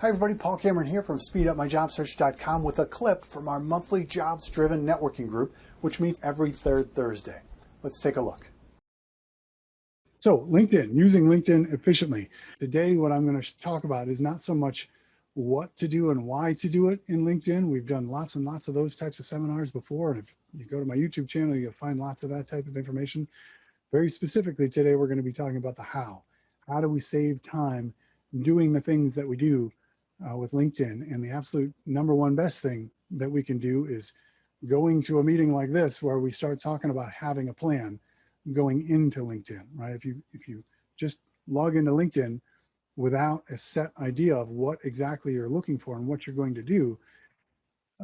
Hi everybody, Paul Cameron here from SpeedUpMyJobSearch.com with a clip from our monthly jobs-driven networking group, which meets every third Thursday. Let's take a look. So LinkedIn, using LinkedIn efficiently. Today, what I'm going to talk about is not so much what to do and why to do it in LinkedIn. We've done lots and lots of those types of seminars before. And if you go to my YouTube channel, you'll find lots of that type of information. Very specifically, today, we're going to be talking about the how. How do we save time doing the things that we do with LinkedIn? And the absolute number one best thing that we can do is going to a meeting like this where we start talking about having a plan going into LinkedIn, right? If you just log into LinkedIn without a set idea of what exactly you're looking for and what you're going to do,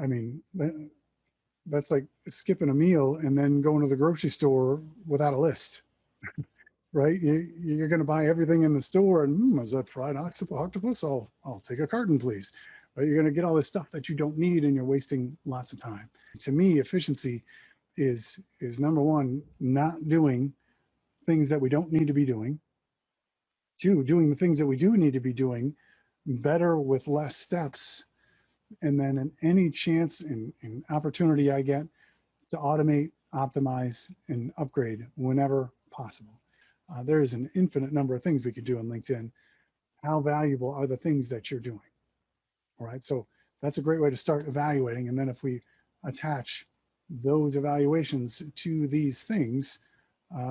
I mean, that's like skipping a meal and then going to the grocery store without a list, right? You're going to buy everything in the store and is that fried octopus? I'll take a carton, please. But you're going to get all this stuff that you don't need and you're wasting lots of time. To me, efficiency is number one, not doing things that we don't need to be doing. Two, doing the things that we do need to be doing better with less steps. And then in any chance and opportunity I get to automate, optimize, and upgrade whenever possible. There is an infinite number of things we could do on LinkedIn. How valuable are the things that you're doing? All right, so that's a great way to start evaluating. And then if we attach those evaluations to these things,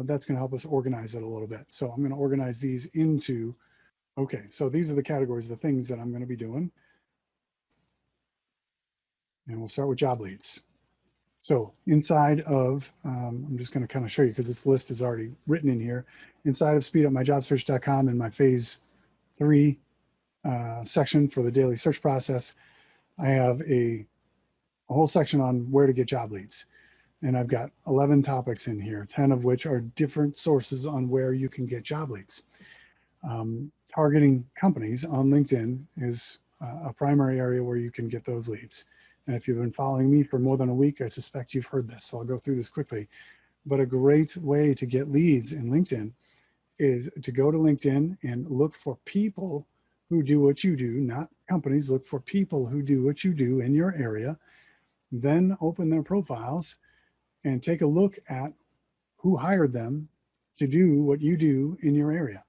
that's going to help us organize it a little bit. So I'm going to organize these into, okay, so these are the categories, the things that I'm going to be doing. And we'll start with job leads. So inside of, I'm just going to kind of show you because this list is already written in here. Inside of SpeedUpMyJobSearch.com in my phase 3 section for the daily search process, I have a whole section on where to get job leads. And I've got 11 topics in here, 10 of which are different sources on where you can get job leads. Targeting companies on LinkedIn is a primary area where you can get those leads. And if you've been following me for more than a week, I suspect you've heard this. So I'll go through this quickly. But a great way to get leads in LinkedIn is to go to LinkedIn and look for people who do what you do, not companies. Look for people who do what you do in your area. Then open their profiles and take a look at who hired them to do what you do in your area.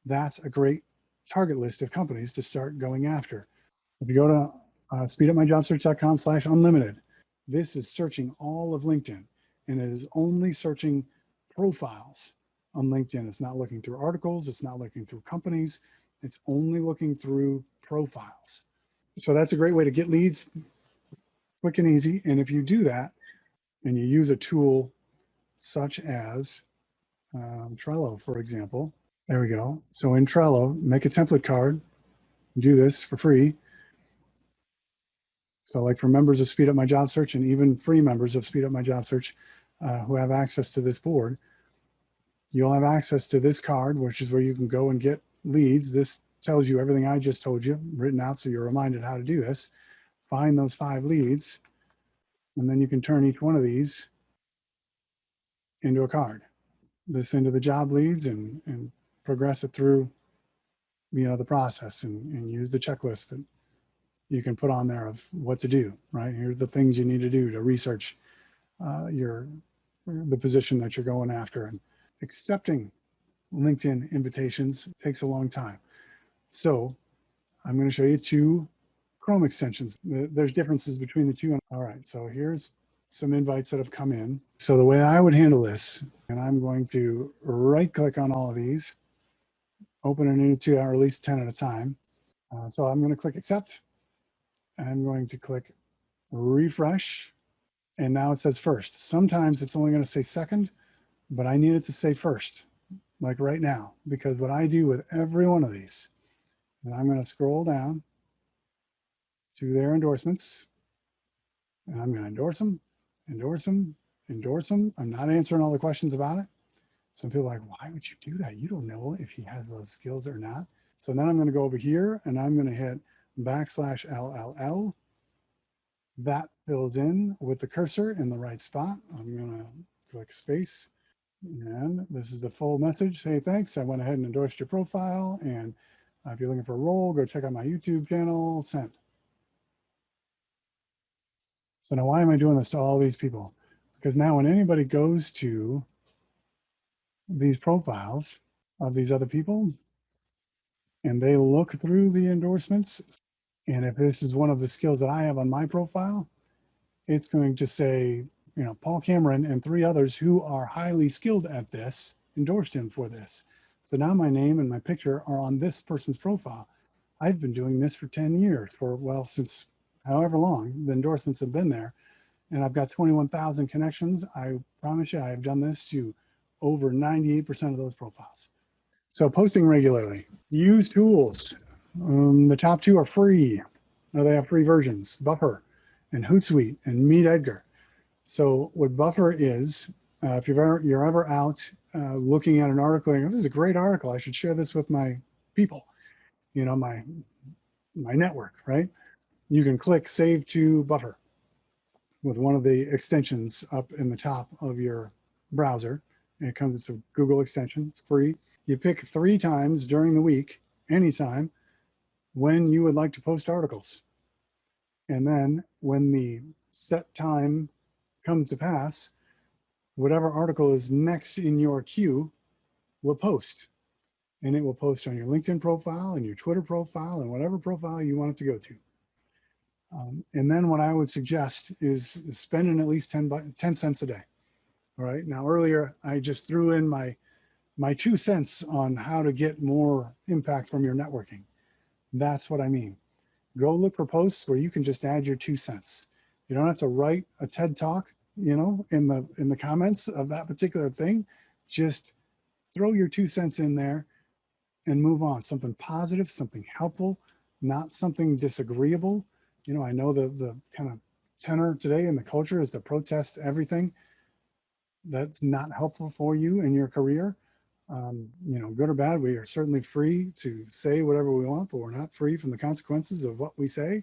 That's a great target list of companies to start going after. If you go to speedupmyjobsearch.com/unlimited, this is searching all of LinkedIn, and it is only searching profiles on LinkedIn. It's not looking through articles. It's not looking through companies. It's only looking through profiles. So that's a great way to get leads quick and easy. And if you do that and you use a tool such as Trello, for example, there we go. So in Trello, make a template card, do this for free. So like for members of Speed Up My Job Search and even free members of Speed Up My Job Search who have access to this board, you'll have access to this card, which is where you can go and get leads. This tells you everything I just told you, written out so you're reminded how to do this. Find those 5 leads, and then you can turn each one of these into a card. This into the job leads and progress it through, the process and use the checklist that you can put on there of what to do, right? Here's the things you need to do to research the position that you're going after. And accepting LinkedIn invitations takes a long time. So I'm going to show you 2 Chrome extensions. There's differences between the two. All right, so here's some invites that have come in. So the way I would handle this, and I'm going to right click on all of these, open a new 2 or at least 10 at a time. So I'm going to click accept. I'm going to click refresh. And now it says first. Sometimes it's only going to say second, but I need it to say first, like right now, because what I do with every one of these, and I'm going to scroll down to their endorsements, and I'm going to endorse them, endorse them, endorse them. I'm not answering all the questions about it. Some people are like, why would you do that? You don't know if he has those skills or not. So then I'm going to go over here and I'm going to hit \LLL. That fills in with the cursor in the right spot. I'm going to click space. And this is the full message. Hey, thanks. I went ahead and endorsed your profile and If you're looking for a role, go check out my YouTube channel, send. So now why am I doing this to all these people? Because now when anybody goes to these profiles of these other people and they look through the endorsements, and if this is one of the skills that I have on my profile, it's going to say, you know, Paul Cameron and 3 others who are highly skilled at this endorsed him for this. So now my name and my picture are on this person's profile. I've been doing this for 10 years, for, well, since however long the endorsements have been there. And I've got 21,000 connections. I promise you, I have done this to over 98% of those profiles. So posting regularly, use tools. The top 2 are free. Now they have free versions, Buffer and Hootsuite and Meet Edgar. So what Buffer is, if you're ever out looking at an article, and this is a great article, I should share this with my people, you know, my network, right? You can click Save to Buffer with one of the extensions up in the top of your browser. And it's a Google extension, it's free. You pick 3 times during the week, anytime, when you would like to post articles. And then when the set time comes to pass, whatever article is next in your queue will post. And it will post on your LinkedIn profile and your Twitter profile and whatever profile you want it to go to. And then what I would suggest is spending at least 10 cents a day. All right. Now, earlier, I just threw in my 2 cents on how to get more impact from your networking. That's what I mean. Go look for posts where you can just add your 2 cents. You don't have to write a TED talk, you know, in the comments of that particular thing. Just throw your 2 cents in there and move on. Something positive, something helpful, not something disagreeable. You know, I know the kind of tenor today in the culture is to protest everything that's not helpful for you in your career. You know, good or bad, we are certainly free to say whatever we want, but we're not free from the consequences of what we say.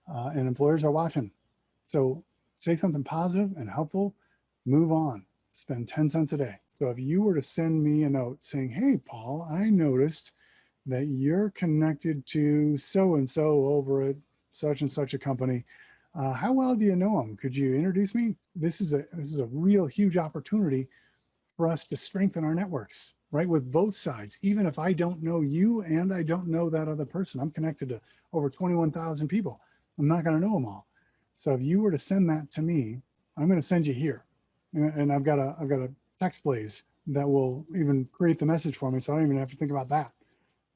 And employers are watching. So say something positive and helpful, move on, spend 10 cents a day. So if you were to send me a note saying, hey, Paul, I noticed that you're connected to so-and-so over at such and such a company. How well do you know them? Could you introduce me? This is a real huge opportunity for us to strengthen our networks, right? With both sides. Even if I don't know you and I don't know that other person, I'm connected to over 21,000 people. I'm not going to know them all. So if you were to send that to me, I'm going to send you here. And I've got a text blaze that will even create the message for me. So I don't even have to think about that.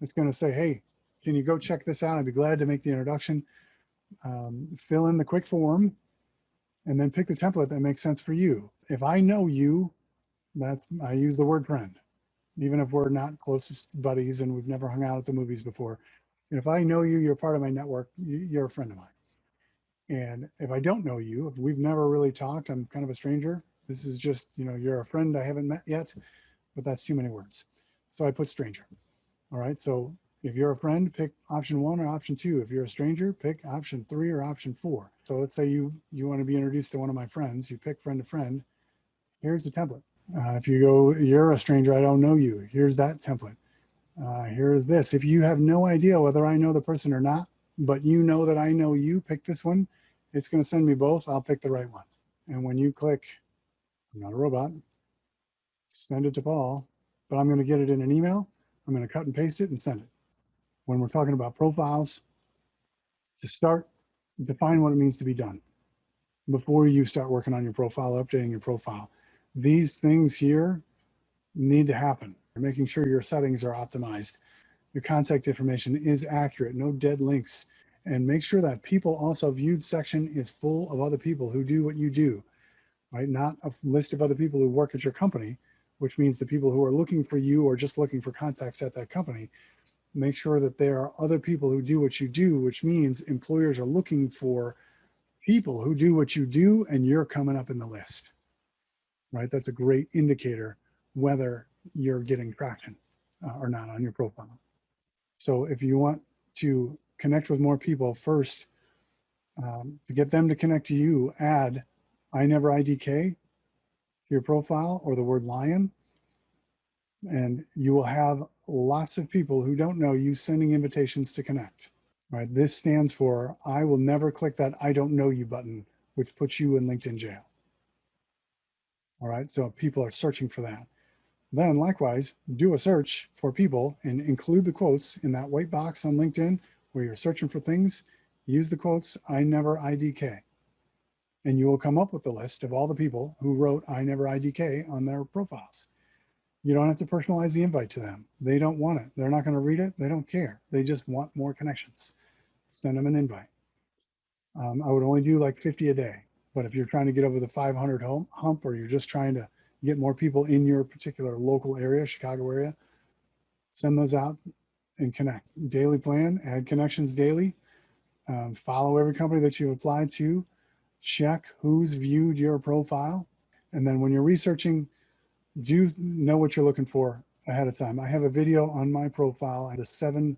It's going to say, hey, can you go check this out? I'd be glad to make the introduction. Fill in the quick form and then pick the template that makes sense for you. If I know you, I use the word friend, even if we're not closest buddies and we've never hung out at the movies before. If I know you, you're part of my network, you're a friend of mine. And if I don't know you, if we've never really talked, I'm kind of a stranger. This is just, you know, you're a friend I haven't met yet, but that's too many words. So I put stranger. All right. So if you're a friend, pick option 1 or option 2. If you're a stranger, pick option 3 or option 4. So let's say you want to be introduced to one of my friends, you pick friend to friend. Here's the template. If you go, you're a stranger, I don't know you. Here's that template. Here's this. If you have no idea whether I know the person or not, but you know that I know you, pick this one. It's going to send me both. I'll pick the right one. And when you click, I'm not a robot, send it to Paul, but I'm going to get it in an email. I'm going to cut and paste it and send it. When we're talking about profiles, to start, define what it means to be done before you start working on your profile, updating your profile. These things here need to happen. Making sure your settings are optimized, your contact information is accurate, no dead links, and make sure that people also viewed section is full of other people who do what you do, right? Not a list of other people who work at your company, which means the people who are looking for you or just looking for contacts at that company. Make sure that there are other people who do what you do, which means employers are looking for people who do what you do and you're coming up in the list, right? That's a great indicator whether you're getting traction or not on your profile. So if you want to connect with more people first, to get them to connect to you, add I never IDK to your profile or the word lion, and you will have lots of people who don't know you sending invitations to connect. Right? This stands for I will never click that I don't know you button, which puts you in LinkedIn jail. All right, so people are searching for that. Then likewise, do a search for people and include the quotes in that white box on LinkedIn where you're searching for things. Use the quotes I never IDK. And you will come up with the list of all the people who wrote I never IDK on their profiles. You don't have to personalize the invite to them. They don't want it. They're not going to read it. They don't care. They just want more connections. Send them an invite. I would only do like 50 a day. But if you're trying to get over the 500 hump, or you're just trying to get more people in your particular local area, Chicago area, send those out and connect. Daily plan, add connections daily. Follow every company that you've applied to. Check who's viewed your profile. And then when you're researching, do know what you're looking for ahead of time. I have a video on my profile, the 7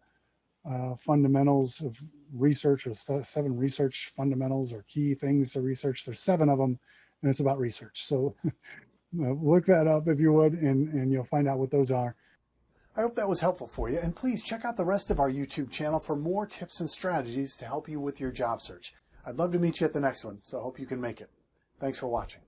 fundamentals of research, or 7 research fundamentals or key things to research. There's 7 of them, and it's about research. So look that up if you would, and you'll find out what those are. I hope that was helpful for you, and please check out the rest of our YouTube channel for more tips and strategies to help you with your job search. I'd love to meet you at the next one, so I hope you can make it. Thanks for watching.